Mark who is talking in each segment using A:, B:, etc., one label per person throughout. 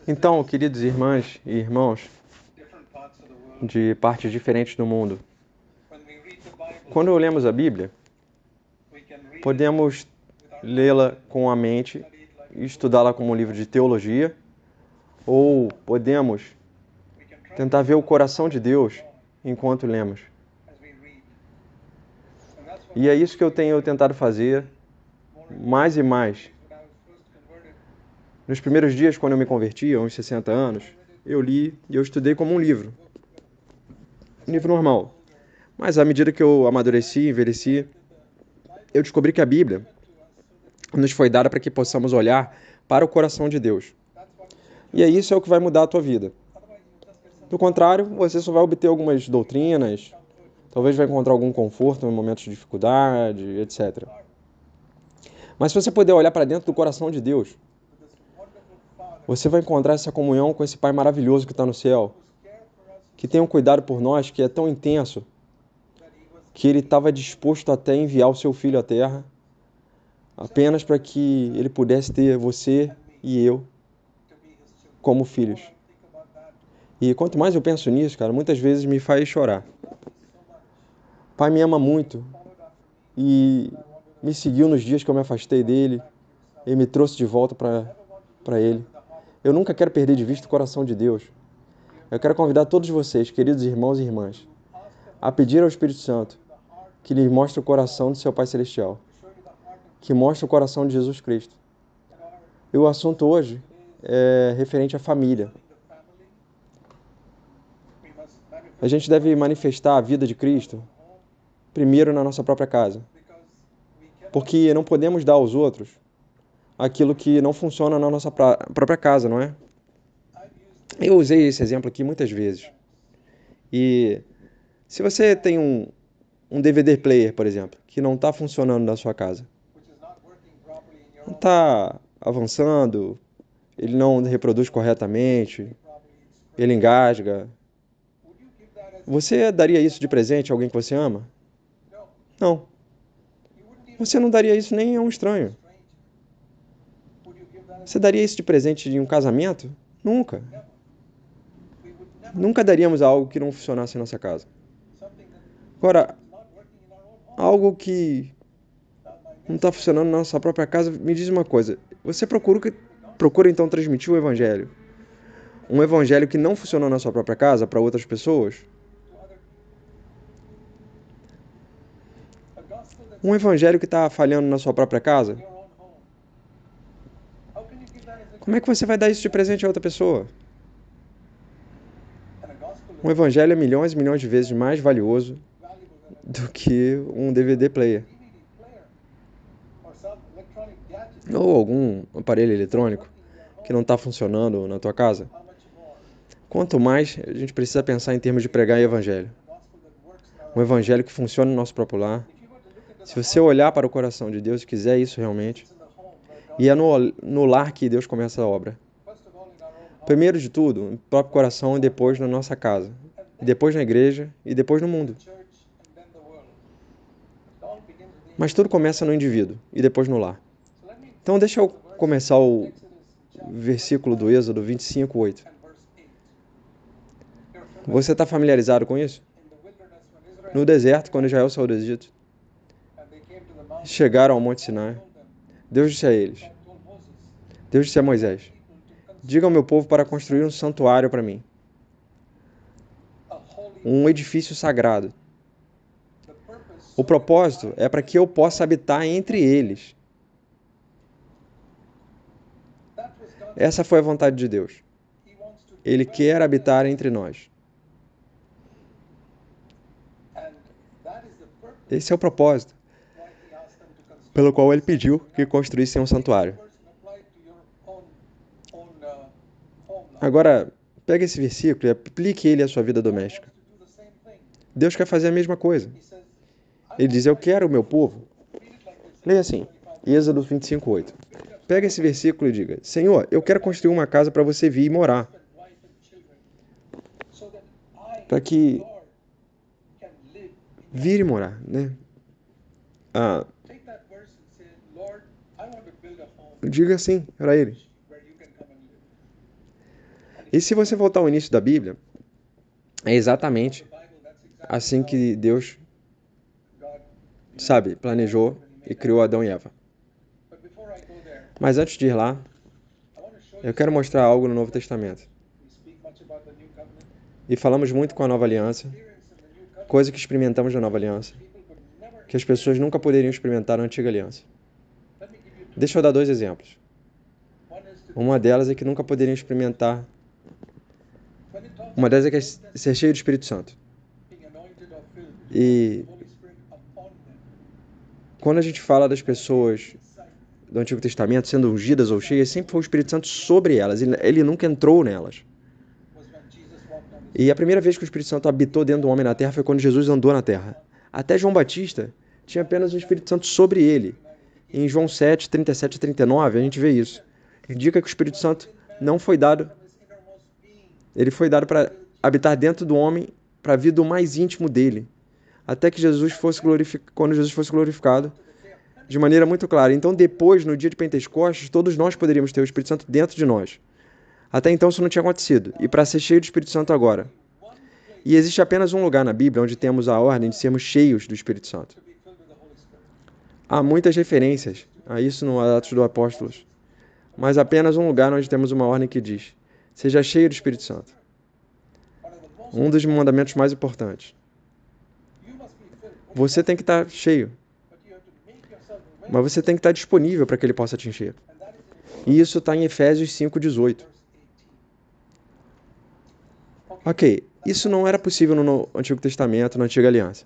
A: Então, queridos irmãs e irmãos de partes diferentes do mundo, quando lemos a Bíblia, podemos lê-la com a mente e estudá-la como um livro de teologia, ou podemos tentar ver o coração de Deus enquanto lemos. E é isso que eu tenho tentado fazer mais e mais. Nos primeiros dias, quando eu me converti, há uns 60 anos, eu li e eu estudei como um livro normal. Mas à medida que eu amadureci, envelheci, eu descobri que a Bíblia nos foi dada para que possamos olhar para o coração de Deus. E é isso que vai mudar a tua vida. Do contrário, você só vai obter algumas doutrinas, talvez vai encontrar algum conforto em momentos de dificuldade, etc. Mas se você puder olhar para dentro do coração de Deus, você vai encontrar essa comunhão com esse Pai maravilhoso que está no céu, que tem um cuidado por nós que é tão intenso, que Ele estava disposto até a enviar o seu Filho à Terra, apenas para que Ele pudesse ter você e eu como filhos. E quanto mais eu penso nisso, cara, muitas vezes me faz chorar. O Pai me ama muito e me seguiu nos dias que eu me afastei dele e me trouxe de volta para Ele. Eu nunca quero perder de vista o coração de Deus. Eu quero convidar todos vocês, queridos irmãos e irmãs, a pedir ao Espírito Santo que lhes mostre o coração de seu Pai Celestial, que mostre o coração de Jesus Cristo. E o assunto hoje é referente à família. A gente deve manifestar a vida de Cristo primeiro na nossa própria casa, porque não podemos dar aos outros aquilo que não funciona na nossa própria casa, não é? Eu usei esse exemplo aqui muitas vezes. E se você tem um DVD player, por exemplo, que não está funcionando na sua casa, não está avançando, ele não reproduz corretamente, ele engasga, você daria isso de presente a alguém que você ama? Não. Você não daria isso nem a um estranho. Você daria isso de presente em um casamento? Nunca. Nunca daríamos algo que não funcionasse em nossa casa. Agora, algo que não está funcionando na nossa própria casa, me diz uma coisa. Você procura então transmitir o Evangelho. Um Evangelho que não funcionou na sua própria casa para outras pessoas? Um Evangelho que está falhando na sua própria casa? Como é que você vai dar isso de presente a outra pessoa? Um Evangelho é milhões e milhões de vezes mais valioso do que um DVD player. Ou algum aparelho eletrônico que não está funcionando na tua casa. Quanto mais a gente precisa pensar em termos de pregar o Evangelho. Um Evangelho que funciona no nosso próprio lar. Se você olhar para o coração de Deus e quiser isso realmente, e é no lar que Deus começa a obra. Primeiro de tudo, no próprio coração e depois na nossa casa. E depois na igreja e depois no mundo. Mas tudo começa no indivíduo e depois no lar. Então deixa eu começar o versículo do Êxodo 25:8. Você está familiarizado com isso? No deserto, quando Israel saiu do Egito, chegaram ao Monte Sinai. Deus disse a eles, Deus disse a Moisés, diga ao meu povo para construir um santuário para mim. Um edifício sagrado. O propósito é para que eu possa habitar entre eles. Essa foi a vontade de Deus. Ele quer habitar entre nós. Esse é o propósito pelo qual ele pediu que construíssem um santuário. Agora, pega esse versículo e aplique ele à sua vida doméstica. Deus quer fazer a mesma coisa. Ele diz, eu quero o meu povo. Leia assim, Êxodo 25:8. Pega esse versículo e diga, Senhor, eu quero construir uma casa para você vir e morar. Para que vir e morar, né? Diga assim para ele. E se você voltar ao início da Bíblia, é exatamente assim que Deus, planejou e criou Adão e Eva. Mas antes de ir lá, eu quero mostrar algo no Novo Testamento. E falamos muito com a Nova Aliança, coisa que experimentamos na Nova Aliança, que as pessoas nunca poderiam experimentar na Antiga Aliança. Deixa eu dar 2 exemplos. Uma delas é que nunca poderiam experimentar. Uma delas é que é ser cheio do Espírito Santo. E quando a gente fala das pessoas do Antigo Testamento sendo ungidas ou cheias, sempre foi o Espírito Santo sobre elas. Ele nunca entrou nelas. E a primeira vez que o Espírito Santo habitou dentro do homem na terra foi quando Jesus andou na terra. Até João Batista tinha apenas o Espírito Santo sobre ele. Em João 7, 37 e 39, a gente vê isso. Indica que o Espírito Santo não foi dado. Ele foi dado para habitar dentro do homem, para a vida do mais íntimo dele. Até que quando Jesus fosse glorificado, de maneira muito clara. Então, depois, no dia de Pentecostes, todos nós poderíamos ter o Espírito Santo dentro de nós. Até então, isso não tinha acontecido. E para ser cheio do Espírito Santo agora. E existe apenas um lugar na Bíblia onde temos a ordem de sermos cheios do Espírito Santo. Há muitas referências a isso no Atos dos Apóstolos, mas apenas um lugar onde temos uma ordem que diz: seja cheio do Espírito Santo. Um dos mandamentos mais importantes. Você tem que estar cheio, mas você tem que estar disponível para que ele possa te encher. E isso está em Efésios 5:18. Ok, isso não era possível no Antigo Testamento, na Antiga Aliança.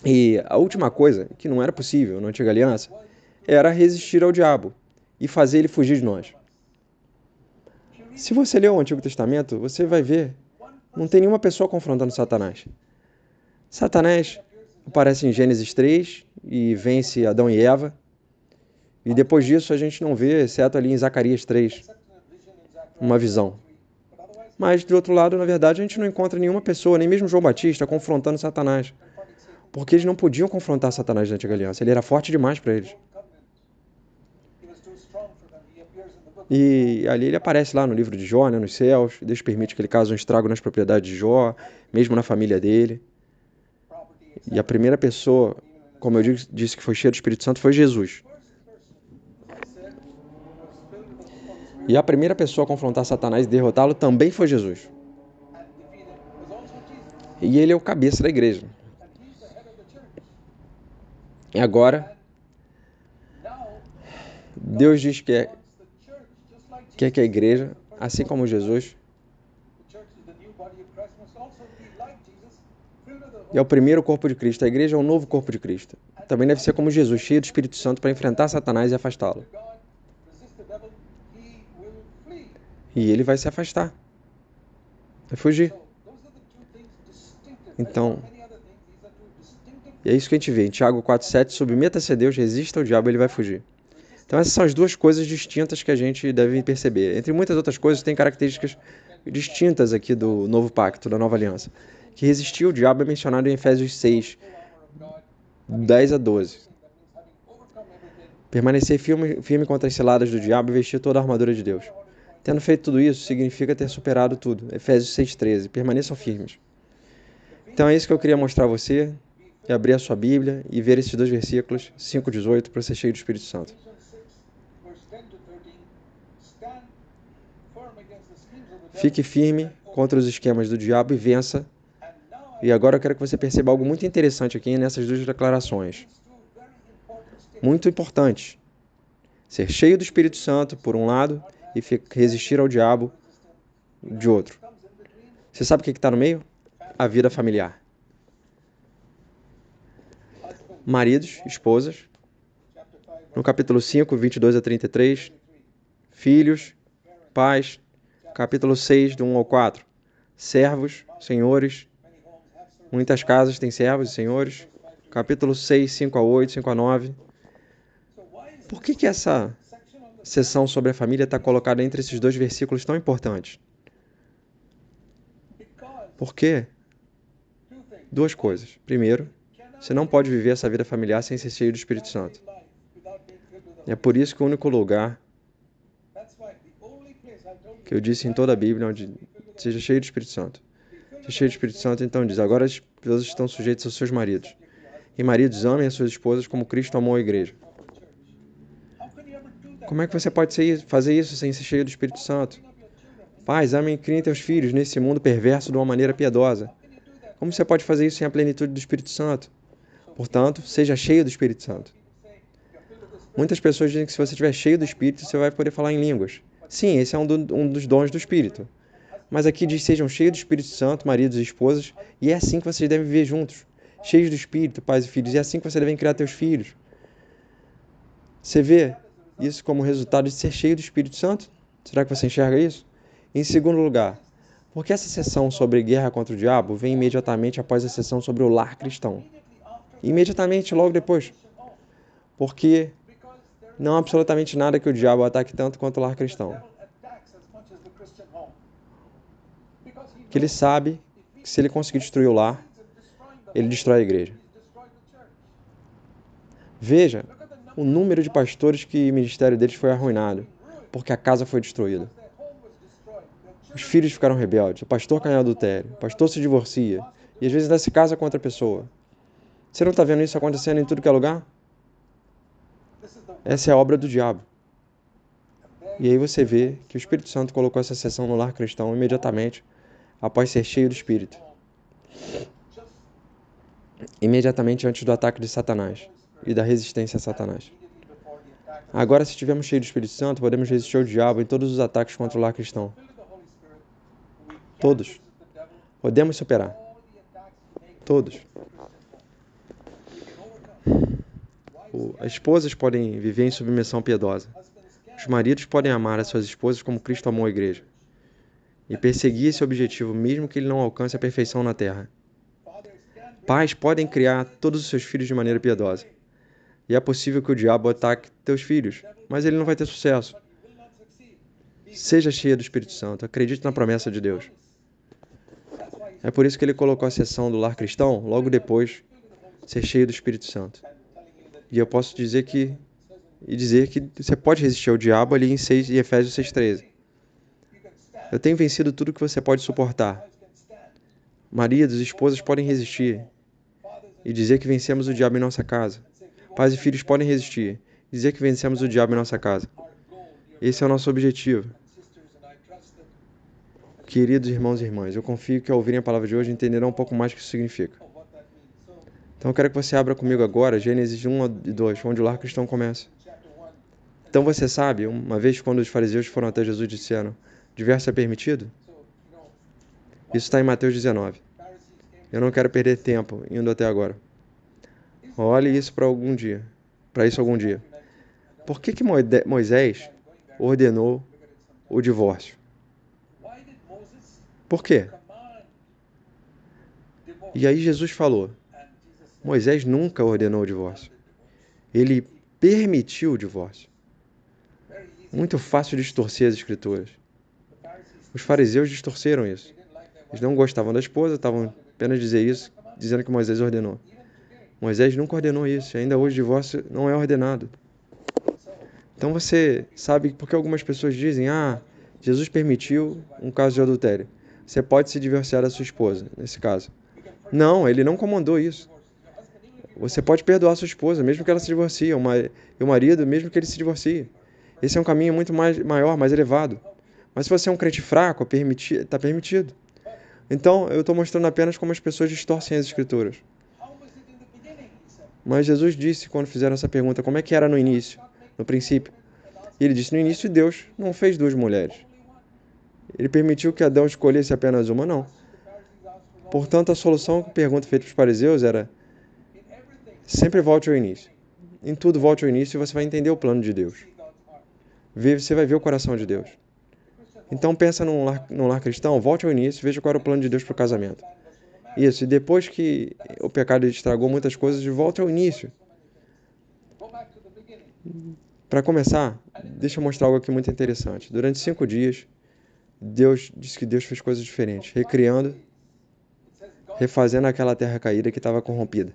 A: E a última coisa que não era possível na Antiga Aliança era resistir ao diabo e fazer ele fugir de nós. Se você ler o Antigo Testamento, você vai ver, não tem nenhuma pessoa confrontando Satanás. Satanás aparece em Gênesis 3 e vence Adão e Eva. E depois disso a gente não vê, exceto ali em Zacarias 3, uma visão. Mas, do outro lado, na verdade, a gente não encontra nenhuma pessoa, nem mesmo João Batista, confrontando Satanás. Porque eles não podiam confrontar Satanás na Antiga Aliança. Ele era forte demais para eles. E ali ele aparece lá no livro de Jó, nos céus. Deus permite que ele cause um estrago nas propriedades de Jó, mesmo na família dele. E a primeira pessoa, como eu disse que foi cheia do Espírito Santo, foi Jesus. E a primeira pessoa a confrontar Satanás e derrotá-lo também foi Jesus. E ele é o cabeça da igreja. E agora, Deus diz que quer que a igreja, assim como Jesus, é o primeiro corpo de Cristo. A igreja é o novo corpo de Cristo. Também deve ser como Jesus, cheio do Espírito Santo para enfrentar Satanás e afastá-lo. E ele vai se afastar. Vai fugir. Então, é isso que a gente vê. Em Tiago 4,7, submeta-se a Deus, resista ao diabo, ele vai fugir. Então essas são as duas coisas distintas que a gente deve perceber. Entre muitas outras coisas, tem características distintas aqui do novo pacto, da nova aliança. Que resistir ao diabo é mencionado em Efésios 6, 10 a 12. Permanecer firme contra as ciladas do diabo e vestir toda a armadura de Deus. Tendo feito tudo isso, significa ter superado tudo. Efésios 6,13. Permaneçam firmes. Então é isso que eu queria mostrar a você. E abrir a sua Bíblia e ver esses 2 versículos, 5:18, para ser cheio do Espírito Santo. Fique firme contra os esquemas do diabo e vença. E agora eu quero que você perceba algo muito interessante aqui nessas 2 declarações. Muito importante. Ser cheio do Espírito Santo, por um lado, e resistir ao diabo, de outro. Você sabe o que está no meio? A vida familiar. Maridos, esposas. No capítulo 5, 22 a 33. Filhos, pais. Capítulo 6, do 1 ao 4. Servos, senhores. Muitas casas têm servos e senhores. Capítulo 6, 5 a 8, 5 a 9. Por que essa seção sobre a família está colocada entre esses 2 versículos tão importantes? Por quê? 2 coisas. Primeiro, você não pode viver essa vida familiar sem ser cheio do Espírito Santo. É por isso que o único lugar que eu disse em toda a Bíblia, onde seja cheio do Espírito Santo. Seja cheio do Espírito Santo, então diz, agora as esposas estão sujeitas aos seus maridos. E maridos, amem as suas esposas como Cristo amou a igreja. Como é que você pode fazer isso sem ser cheio do Espírito Santo? Pais, amem e criem teus filhos nesse mundo perverso de uma maneira piedosa. Como você pode fazer isso sem a plenitude do Espírito Santo? Portanto, seja cheio do Espírito Santo. Muitas pessoas dizem que se você estiver cheio do Espírito, você vai poder falar em línguas. Sim, esse é um dos dons do Espírito. Mas aqui diz, sejam cheios do Espírito Santo, maridos e esposas, e é assim que vocês devem viver juntos. Cheios do Espírito, pais e filhos, e é assim que vocês devem criar teus filhos. Você vê isso como resultado de ser cheio do Espírito Santo? Será que você enxerga isso? Em segundo lugar, por que essa sessão sobre guerra contra o diabo vem imediatamente após a sessão sobre o lar cristão? Imediatamente, logo depois. Porque não há absolutamente nada que o diabo ataque tanto quanto o lar cristão. Que ele sabe que se ele conseguir destruir o lar, ele destrói a igreja. Veja o número de pastores que o ministério deles foi arruinado, porque a casa foi destruída. Os filhos ficaram rebeldes, o pastor caiu em adultério, o pastor se divorcia, e às vezes ainda se casa com outra pessoa. Você não está vendo isso acontecendo em tudo que é lugar? Essa é a obra do diabo. E aí você vê que o Espírito Santo colocou essa sessão no lar cristão imediatamente após ser cheio do Espírito. Imediatamente antes do ataque de Satanás e da resistência a Satanás. Agora, se estivermos cheios do Espírito Santo, podemos resistir ao diabo em todos os ataques contra o lar cristão. Todos. Podemos superar. Todos. As esposas podem viver em submissão piedosa. Os maridos podem amar as suas esposas como Cristo amou a igreja. E perseguir esse objetivo, mesmo que ele não alcance a perfeição na terra. Pais podem criar todos os seus filhos de maneira piedosa. E é possível que o diabo ataque teus filhos, mas ele não vai ter sucesso. Seja cheio do Espírito Santo, acredite na promessa de Deus. É por isso que ele colocou a sessão do lar cristão logo depois ser cheio do Espírito Santo. E eu posso dizer que você pode resistir ao diabo ali em Efésios 6,13. Eu tenho vencido tudo que você pode suportar. Maridos e esposas podem resistir e dizer que vencemos o diabo em nossa casa. Pais e filhos podem resistir e dizer que vencemos o diabo em nossa casa. Esse é o nosso objetivo. Queridos irmãos e irmãs, eu confio que ao ouvirem a palavra de hoje entenderão um pouco mais o que isso significa. Então eu quero que você abra comigo agora Gênesis 1 e 2, onde o lar cristão começa. Então você sabe, uma vez quando os fariseus foram até Jesus e disseram, divórcio é permitido? Isso está em Mateus 19. Eu não quero perder tempo indo até agora. Olhe isso para isso algum dia. Por que Moisés ordenou o divórcio? Por quê? E aí Jesus falou, Moisés nunca ordenou o divórcio. Ele permitiu o divórcio. Muito fácil distorcer as escrituras. Os fariseus distorceram isso. Eles não gostavam da esposa, estavam apenas dizendo que Moisés ordenou. Moisés nunca ordenou isso, e ainda hoje o divórcio não é ordenado. Então você sabe por que algumas pessoas dizem, Jesus permitiu um caso de adultério. Você pode se divorciar da sua esposa, nesse caso. Não, ele não comandou isso. Você pode perdoar sua esposa, mesmo que ela se divorcie, e o marido, mesmo que ele se divorcie. Esse é um caminho muito maior, mais elevado. Mas se você é um crente fraco, está permitido. Então, eu estou mostrando apenas como as pessoas distorcem as escrituras. Mas Jesus disse, quando fizeram essa pergunta, como é que era no início, no princípio? E ele disse, no início Deus não fez duas mulheres. Ele permitiu que Adão escolhesse apenas uma? Não. Portanto, a solução que a pergunta feita para os fariseus era, sempre volte ao início. Em tudo, volte ao início e você vai entender o plano de Deus. Você vai ver o coração de Deus. Então, pensa num lar cristão, volte ao início e veja qual era o plano de Deus para o casamento. Isso, e depois que o pecado estragou muitas coisas, volte ao início. Para começar, deixa eu mostrar algo aqui muito interessante. Durante 5 dias, Deus disse que Deus fez coisas diferentes, recriando, refazendo aquela terra caída que estava corrompida.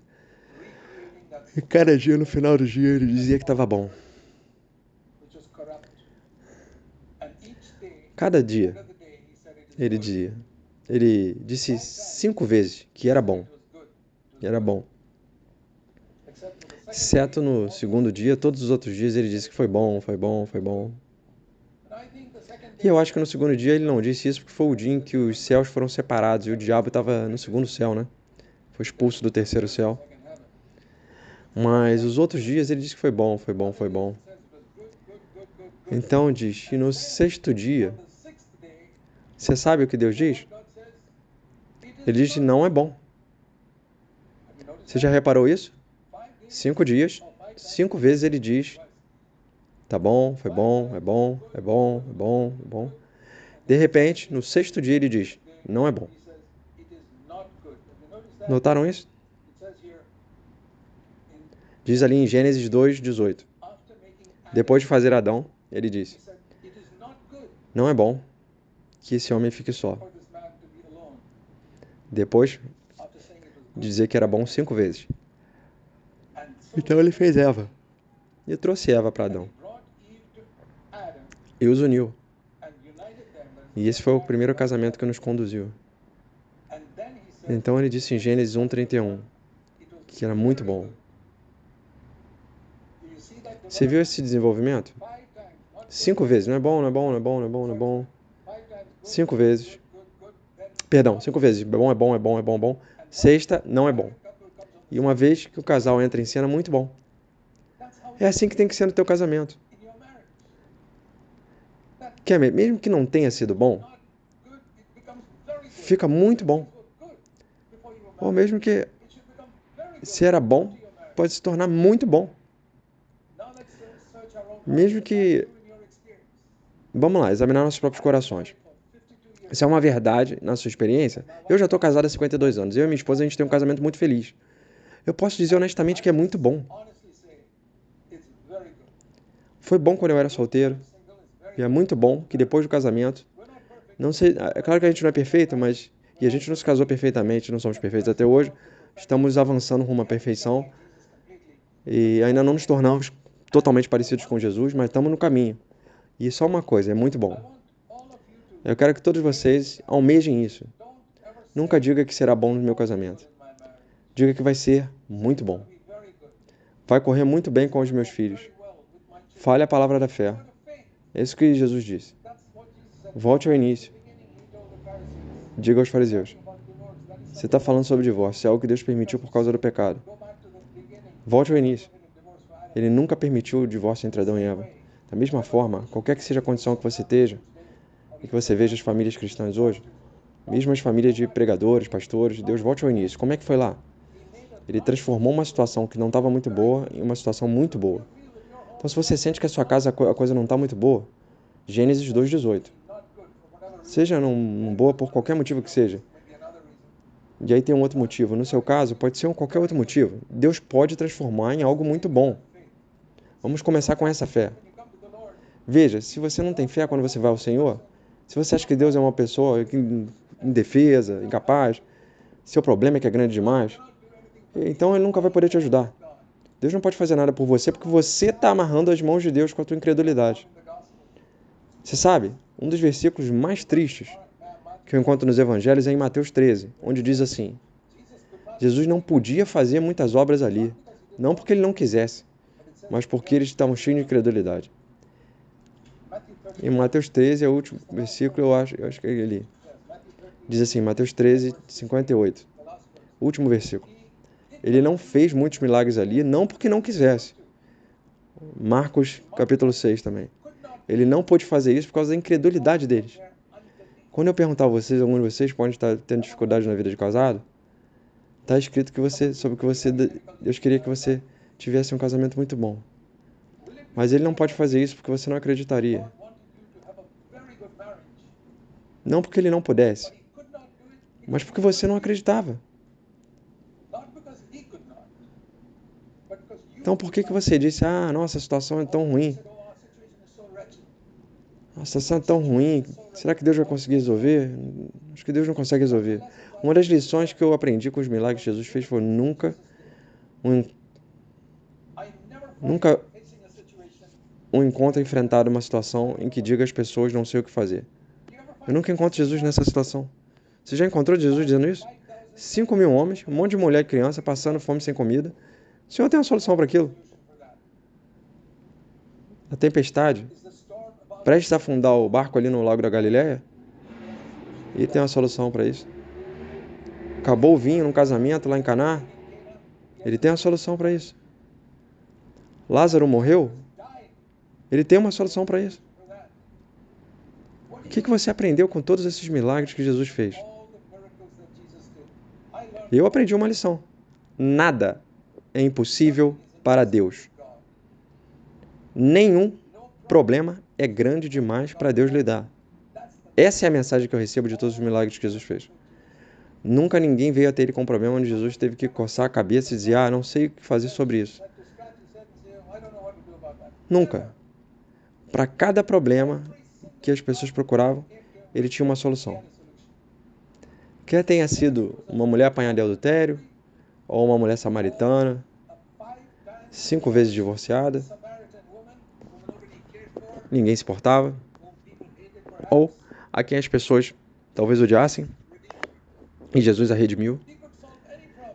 A: E cada dia, no final do dia, ele dizia que estava bom. Cada dia, ele dizia. Ele disse 5 vezes que era bom. Era bom. Exceto no segundo dia, todos os outros dias ele disse que foi bom, foi bom, foi bom. E eu acho que no segundo dia ele não disse isso porque foi o dia em que os céus foram separados e o diabo estava no segundo céu, né? Foi expulso do terceiro céu. Mas os outros dias ele disse que foi bom, foi bom, foi bom. Então diz que no sexto dia, você sabe o que Deus diz? Ele diz que não é bom. Você já reparou isso? 5 dias, 5 vezes ele diz, tá bom, foi bom, é bom, é bom, é bom, é bom. De repente, no sexto dia ele diz, não é bom. Notaram isso? Diz ali em Gênesis 2:18. Depois de fazer Adão, ele disse, não é bom que esse homem fique só. Depois de dizer que era bom 5 vezes. Então ele fez Eva. E trouxe Eva para Adão. E os uniu. E esse foi o primeiro casamento que nos conduziu. Então ele disse em Gênesis 1:31 que era muito bom. Você viu esse desenvolvimento? 5 vezes. Não é bom, não é bom, não é bom, não é bom, não é bom. 5 vezes. Perdão, 5 vezes. É bom, é bom, é bom, é bom, é bom. Sexta, não é bom. E uma vez que o casal entra em cena, muito bom. É assim que tem que ser no teu casamento. Mesmo que não tenha sido bom, fica muito bom. Ou mesmo que se era bom, pode se tornar muito bom. Mesmo que... Vamos lá, examinar nossos próprios corações. Se é uma verdade na sua experiência, eu já estou casado há 52 anos. Eu e minha esposa, a gente tem um casamento muito feliz. Eu posso dizer honestamente que é muito bom. Foi bom quando eu era solteiro. E é muito bom que depois do casamento... Não sei, é claro que a gente não é perfeito, mas... E a gente não se casou perfeitamente, não somos perfeitos até hoje. Estamos avançando rumo à perfeição. E ainda não nos tornamos totalmente parecidos com Jesus, mas estamos no caminho. E só uma coisa, é muito bom. Eu quero que todos vocês almejem isso. Nunca diga que será bom no meu casamento. Diga que vai ser muito bom. Vai correr muito bem com os meus filhos. Fale a palavra da fé. É isso que Jesus disse. Volte ao início. Diga aos fariseus. Você está falando sobre divórcio, é algo que Deus permitiu por causa do pecado. Volte ao início. Ele nunca permitiu o divórcio entre Adão e Eva. Da mesma forma, qualquer que seja a condição que você esteja, e que você veja as famílias cristãs hoje, mesmo as famílias de pregadores, pastores, Deus volte ao início. Como é que foi lá? Ele transformou uma situação que não estava muito boa em uma situação muito boa. Então, se você sente que a sua casa a coisa não está muito boa, Gênesis 2:18. Seja não boa por qualquer motivo que seja. E aí tem um outro motivo. No seu caso, pode ser qualquer outro motivo. Deus pode transformar em algo muito bom. Vamos começar com essa fé. Veja, se você não tem fé quando você vai ao Senhor, se você acha que Deus é uma pessoa indefesa, incapaz, seu problema é que é grande demais, então Ele nunca vai poder te ajudar. Deus não pode fazer nada por você porque você está amarrando as mãos de Deus com a tua incredulidade. Você sabe, um dos versículos mais tristes que eu encontro nos evangelhos é em Mateus 13, onde diz assim: Jesus não podia fazer muitas obras ali, não porque Ele não quisesse, mas porque eles estavam cheios de incredulidade. Em Mateus 13, é o último versículo, eu acho que é ele. Diz assim, Mateus 13, 58. Último versículo. Ele não fez muitos milagres ali, não porque não quisesse. Marcos, capítulo 6 também. Ele não pôde fazer isso por causa da incredulidade deles. Quando eu perguntar a vocês, alguns de vocês podem estar tendo dificuldade na vida de casado, está escrito que Deus queria que você tivesse um casamento muito bom. Mas Ele não pode fazer isso porque você não acreditaria. Não porque Ele não pudesse, mas porque você não acreditava. Então por que você disse, nossa, a situação é tão ruim? A situação é tão ruim, será que Deus vai conseguir resolver? Acho que Deus não consegue resolver. Uma das lições que eu aprendi com os milagres que Jesus fez foi nunca um encontro enfrentado uma situação em que diga às pessoas não sei o que fazer. Eu nunca encontro Jesus nessa situação. Você já encontrou Jesus dizendo isso? 5.000 homens, um monte de mulher e criança passando fome sem comida. O Senhor tem uma solução para aquilo. A tempestade, prestes a afundar o barco ali no Lago da Galileia, ele tem uma solução para isso. Acabou o vinho num casamento lá em Caná, ele tem uma solução para isso. Lázaro morreu, ele tem uma solução para isso. O que você aprendeu com todos esses milagres que Jesus fez? Eu aprendi uma lição. Nada é impossível para Deus. Nenhum problema é grande demais para Deus lidar. Essa é a mensagem que eu recebo de todos os milagres que Jesus fez. Nunca ninguém veio até ele com um problema onde Jesus teve que coçar a cabeça e dizer, não sei o que fazer sobre isso. Nunca. Para cada problema que as pessoas procuravam, ele tinha uma solução. Quer tenha sido uma mulher apanhada de adultério, ou uma mulher samaritana, 5 vezes divorciada, ninguém se importava, ou a quem as pessoas talvez odiassem, e Jesus a redimiu,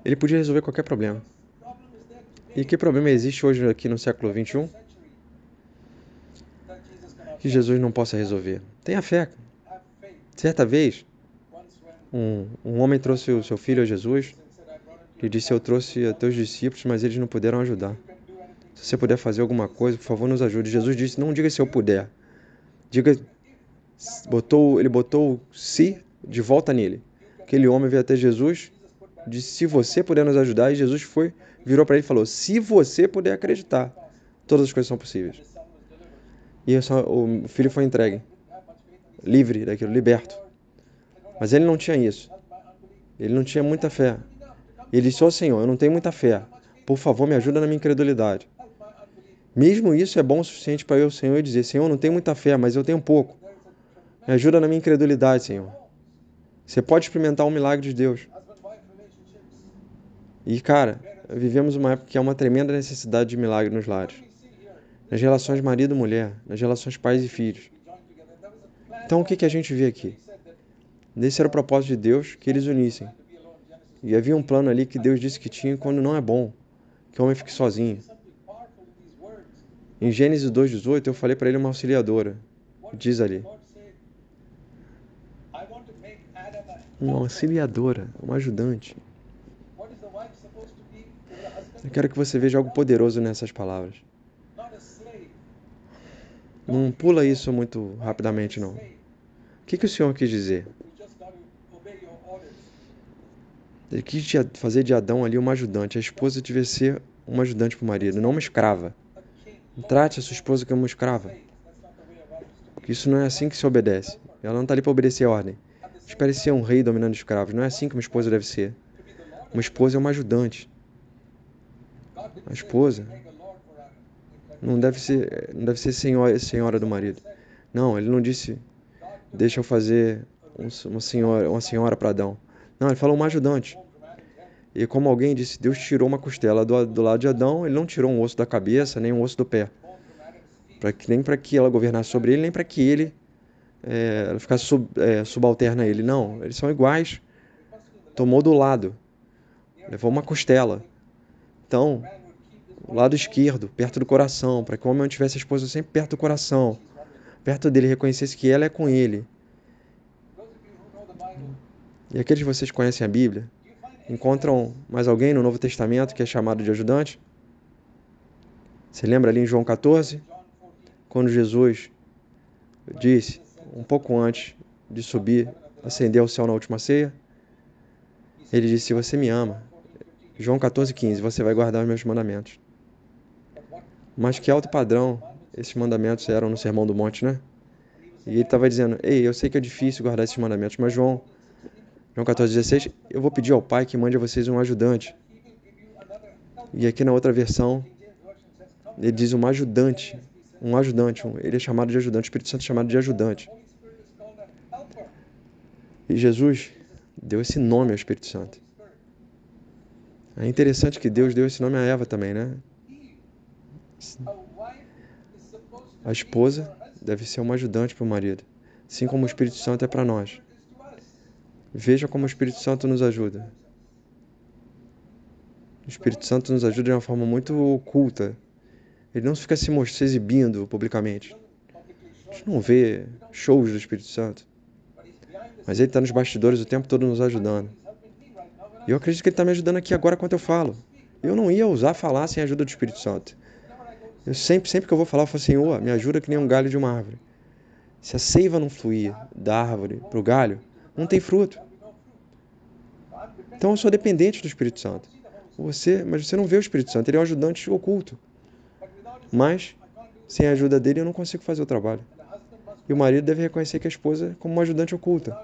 A: ele podia resolver qualquer problema. E que problema existe hoje aqui no século XXI que Jesus não possa resolver? Tenha fé. Certa vez, um homem trouxe o seu filho a Jesus e disse, eu trouxe a teus discípulos, mas eles não puderam ajudar. Se você puder fazer alguma coisa, por favor, nos ajude. Jesus disse, não diga se eu puder. Ele botou o se de volta nele. Aquele homem veio até Jesus, disse, se você puder nos ajudar, e Jesus virou para ele e falou, se você puder acreditar, todas as coisas são possíveis. E o filho foi entregue, livre daquilo, liberto. Mas ele não tinha isso. Ele não tinha muita fé. Ele disse, Senhor, eu não tenho muita fé. Por favor, me ajuda na minha incredulidade. Mesmo isso é bom o suficiente para eu, Senhor, dizer, Senhor, eu não tenho muita fé, mas eu tenho pouco. Me ajuda na minha incredulidade, Senhor. Você pode experimentar um milagre de Deus. E, cara, vivemos uma época que há uma tremenda necessidade de milagre nos lares. Nas relações marido-mulher, nas relações pais e filhos. Então, o que a gente vê aqui? Esse era o propósito de Deus, que eles unissem. E havia um plano ali que Deus disse que tinha quando não é bom, que o homem fique sozinho. Em Gênesis 2:18, eu falei para ele uma auxiliadora. Diz ali. Uma auxiliadora, uma ajudante. Eu quero que você veja algo poderoso nessas palavras. Não pula isso muito rapidamente, não. O que o Senhor quis dizer? Ele quis fazer de Adão ali uma ajudante. A esposa devia ser uma ajudante para o marido, não uma escrava. Não trate a sua esposa como uma escrava. Porque isso não é assim que se obedece. Ela não está ali para obedecer a ordem. Espere ser um rei dominando escravos. Não é assim que uma esposa deve ser. Uma esposa é uma ajudante. A esposa não deve ser senhora do marido. Não, ele não disse, deixa eu fazer uma senhora para Adão. Não, ele falou uma ajudante. E como alguém disse, Deus tirou uma costela do lado de Adão, ele não tirou um osso da cabeça, nem um osso do pé. Nem para que ela governasse sobre ele, nem para que ele ela ficasse subalterna a ele. Não, eles são iguais. Tomou do lado. Levou uma costela. Então, o lado esquerdo, perto do coração, para que o homem mantivesse a esposa sempre perto do coração. Perto dele, reconhecesse que ela é com ele. E aqueles de vocês que conhecem a Bíblia, encontram mais alguém no Novo Testamento que é chamado de ajudante? Você lembra ali em João 14? Quando Jesus disse, um pouco antes de subir, ascender ao céu na última ceia, ele disse, se você me ama, João 14:15, você vai guardar os meus mandamentos. Mas que alto padrão esses mandamentos eram no Sermão do Monte, né? E ele estava dizendo, ei, eu sei que é difícil guardar esses mandamentos, mas João 14:16, eu vou pedir ao Pai que mande a vocês um ajudante. E aqui na outra versão, ele diz um ajudante, ele é chamado de ajudante, o Espírito Santo é chamado de ajudante. E Jesus deu esse nome ao Espírito Santo. É interessante que Deus deu esse nome a Eva também, né? A esposa deve ser uma ajudante para o marido. assim como o Espírito Santo é para nós. Veja como o Espírito Santo nos ajuda. O Espírito Santo nos ajuda de uma forma muito oculta. Ele não fica se exibindo publicamente. A gente não vê shows do Espírito Santo. Mas ele está nos bastidores o tempo todo nos ajudando. E eu acredito que ele está me ajudando aqui agora enquanto eu falo. Eu não ia ousar falar sem a ajuda do Espírito Santo. Eu sempre que eu vou falar, eu falo, Senhor, me ajuda que nem um galho de uma árvore. Se a seiva não fluir da árvore para o galho, não tem fruto. Então eu sou dependente do Espírito Santo. Mas você não vê o Espírito Santo, ele é um ajudante oculto. Mas, sem a ajuda dele, eu não consigo fazer o trabalho. E o marido deve reconhecer que a esposa é como uma ajudante oculta.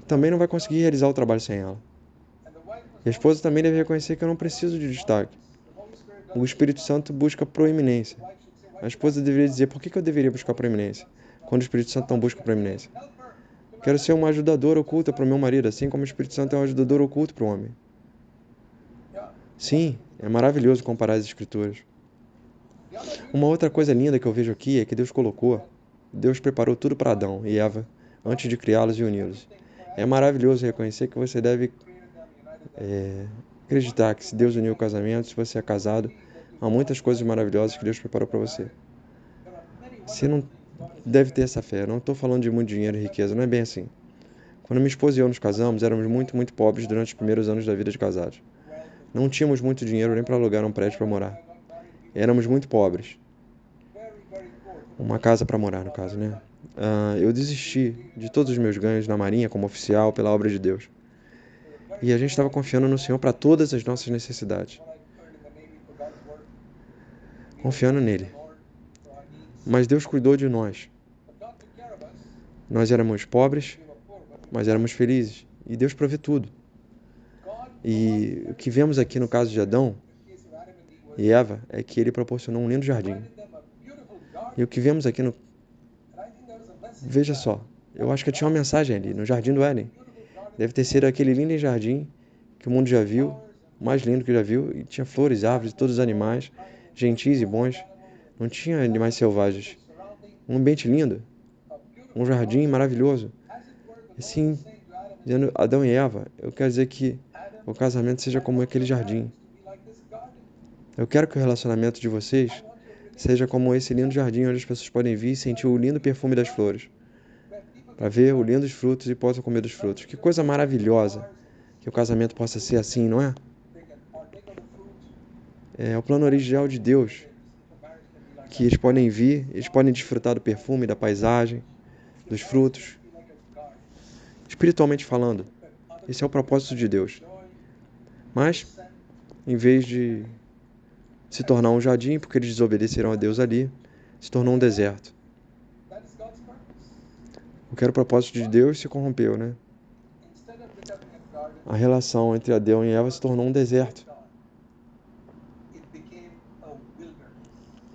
A: Também não vai conseguir realizar o trabalho sem ela. E a esposa também deve reconhecer que eu não preciso de destaque. O Espírito Santo busca proeminência. A esposa deveria dizer, por que eu deveria buscar proeminência, quando o Espírito Santo não busca proeminência? Quero ser uma ajudadora oculta para o meu marido, assim como o Espírito Santo é um ajudador oculto para o homem. Sim, é maravilhoso comparar as Escrituras. Uma outra coisa linda que eu vejo aqui é que Deus preparou tudo para Adão e Eva, antes de criá-los e uni-los. É maravilhoso reconhecer que você deve acreditar que se Deus uniu o casamento, se você é casado, há muitas coisas maravilhosas que Deus preparou para você. Você não deve ter essa fé. Eu não estou falando de muito dinheiro e riqueza, não é bem assim. Quando minha esposa e eu nos casamos, éramos muito pobres durante os primeiros anos da vida de casados. Não tínhamos muito dinheiro nem para alugar um prédio para morar. Éramos muito pobres. Uma casa para morar, no caso, né? Eu desisti de todos os meus ganhos na Marinha como oficial pela obra de Deus. E a gente estava confiando no Senhor para todas as nossas necessidades. Confiando nele. Mas Deus cuidou de nós. Nós éramos pobres, mas éramos felizes. E Deus provê tudo. E o que vemos aqui no caso de Adão e Eva é que ele proporcionou um lindo jardim. E o que vemos aqui no... Veja só, eu acho que tinha uma mensagem ali, no Jardim do Éden. Deve ter sido aquele lindo jardim que o mundo já viu, o mais lindo que já viu, e tinha flores, árvores, todos os animais, gentis e bons. Não tinha animais selvagens. Um ambiente lindo, um jardim maravilhoso. Assim, dizendo Adão e Eva, eu quero dizer que o casamento seja como aquele jardim. Eu quero que o relacionamento de vocês seja como esse lindo jardim onde as pessoas podem vir e sentir o lindo perfume das flores, para ver os lindos frutos e possam comer dos frutos. Que coisa maravilhosa que o casamento possa ser assim, não é? É o plano original de Deus, que eles podem vir, eles podem desfrutar do perfume, da paisagem, dos frutos. Espiritualmente falando, esse é o propósito de Deus. Mas, em vez de se tornar um jardim, porque eles desobedeceram a Deus ali, se tornou um deserto. O que era o propósito de Deus se corrompeu, né? A relação entre Adão e Eva se tornou um deserto.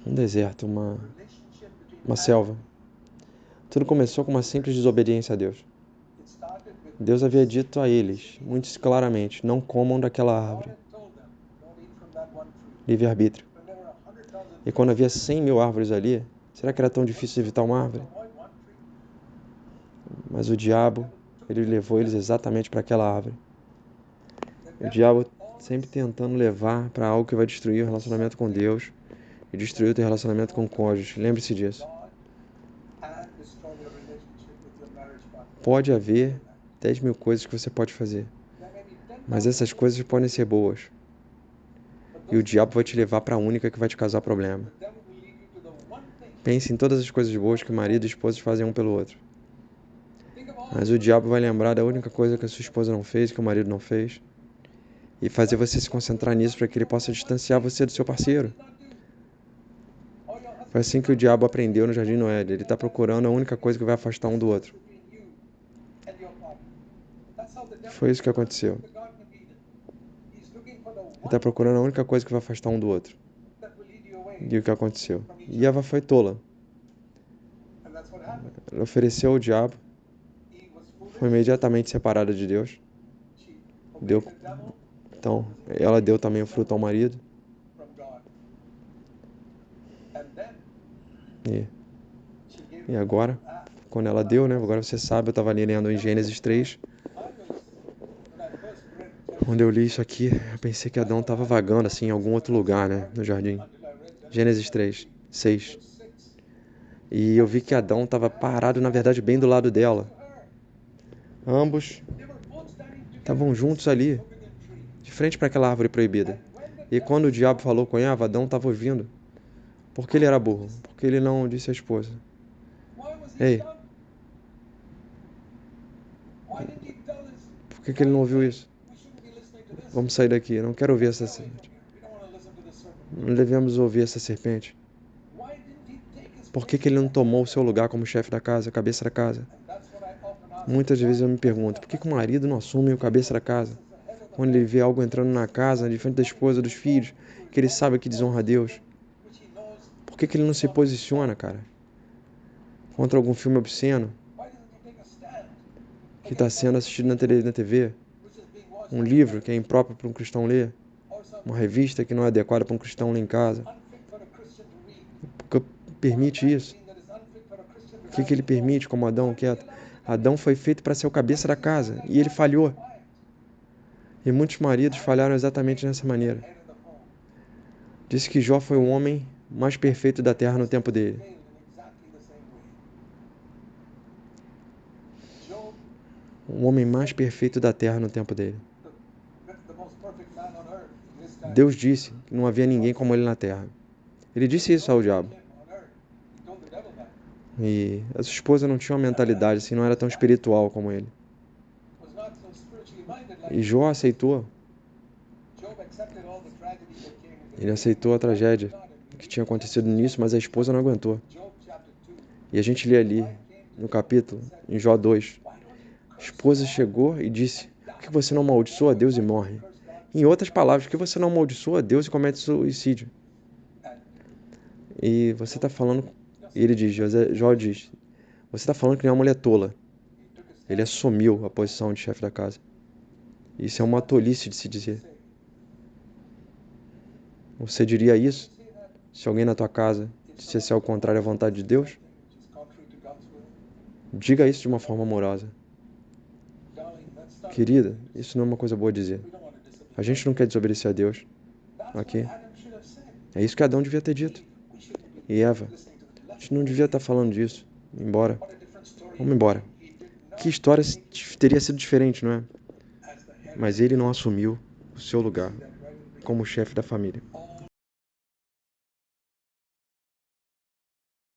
A: Um deserto, uma selva. Tudo começou com uma simples desobediência a Deus. Deus havia dito a eles, muito claramente, não comam daquela árvore. Livre-arbítrio. E quando havia 100.000 árvores ali, será que era tão difícil evitar uma árvore? Mas o diabo, ele levou eles exatamente para aquela árvore. O diabo sempre tentando levar para algo que vai destruir o relacionamento com Deus e destruir o teu relacionamento com o cônjuge. Lembre-se disso. Pode haver 10.000 coisas que você pode fazer, mas essas coisas podem ser boas. E o diabo vai te levar para a única que vai te causar problema. Pense em todas as coisas boas que o marido e a esposa fazem um pelo outro. Mas o diabo vai lembrar da única coisa que a sua esposa não fez, que o marido não fez, e fazer você se concentrar nisso para que ele possa distanciar você do seu parceiro. Foi assim que o diabo aprendeu no Jardim do Éden. Ele está procurando a única coisa que vai afastar um do outro. Foi isso que aconteceu. Ele está procurando a única coisa que vai afastar um do outro. E o que aconteceu? E Eva foi tola. Ela ofereceu ao diabo, foi imediatamente separada de Deus. Então, ela deu também o fruto ao marido. E agora, quando ela deu, né? Agora você sabe, eu estava lendo em Gênesis 3. Quando eu li isso aqui, eu pensei que Adão estava vagando assim em algum outro lugar, né? No jardim. Gênesis 3, 6. E eu vi que Adão estava parado, na verdade, bem do lado dela. Ambos estavam juntos ali, de frente para aquela árvore proibida. E quando o diabo falou com Eva, Adão estava ouvindo. Por que ele era burro? Porque ele não disse à esposa: Ei, por que ele não ouviu isso? Vamos sair daqui, eu não quero ouvir essa serpente. Não devemos ouvir essa serpente. Por que ele não tomou o seu lugar como chefe da casa, cabeça da casa? Muitas vezes eu me pergunto, por que o marido não assume o cabeça da casa? Quando ele vê algo entrando na casa, de frente da esposa, dos filhos, que ele sabe que desonra a Deus. Por que ele não se posiciona, cara? Contra algum filme obsceno que está sendo assistido na TV, um livro que é impróprio para um cristão ler, uma revista que não é adequada para um cristão ler em casa. Por que permite isso? O que ele permite como Adão quieto? Adão foi feito para ser o cabeça da casa e ele falhou. E muitos maridos falharam exatamente dessa maneira. Disse que Jó foi o homem mais perfeito da terra no tempo dele. O homem mais perfeito da terra no tempo dele. Deus disse que não havia ninguém como ele na terra. Ele disse isso ao diabo. E a sua esposa não tinha uma mentalidade assim, não era tão espiritual como ele. E Jó aceitou. Ele aceitou a tragédia que tinha acontecido nisso, mas a esposa não aguentou. E a gente lê ali, no capítulo, em Jó 2. A esposa chegou e disse: por que você não amaldiçoa Deus e morre? Em outras palavras, por que você não amaldiçoa Deus e comete suicídio? E você está falando... E ele diz, Jó diz, você está falando que nem uma mulher tola. Ele assumiu a posição de chefe da casa. Isso é uma tolice de se dizer. Você diria isso se alguém na tua casa dissesse ao contrário à vontade de Deus? Diga isso de uma forma amorosa. Querida, isso não é uma coisa boa dizer. A gente não quer desobedecer a Deus. Aqui. É isso que Adão devia ter dito. E Eva, a gente não devia estar falando disso. Embora. Vamos embora. Que história teria sido diferente, não é? Mas ele não assumiu o seu lugar como chefe da família.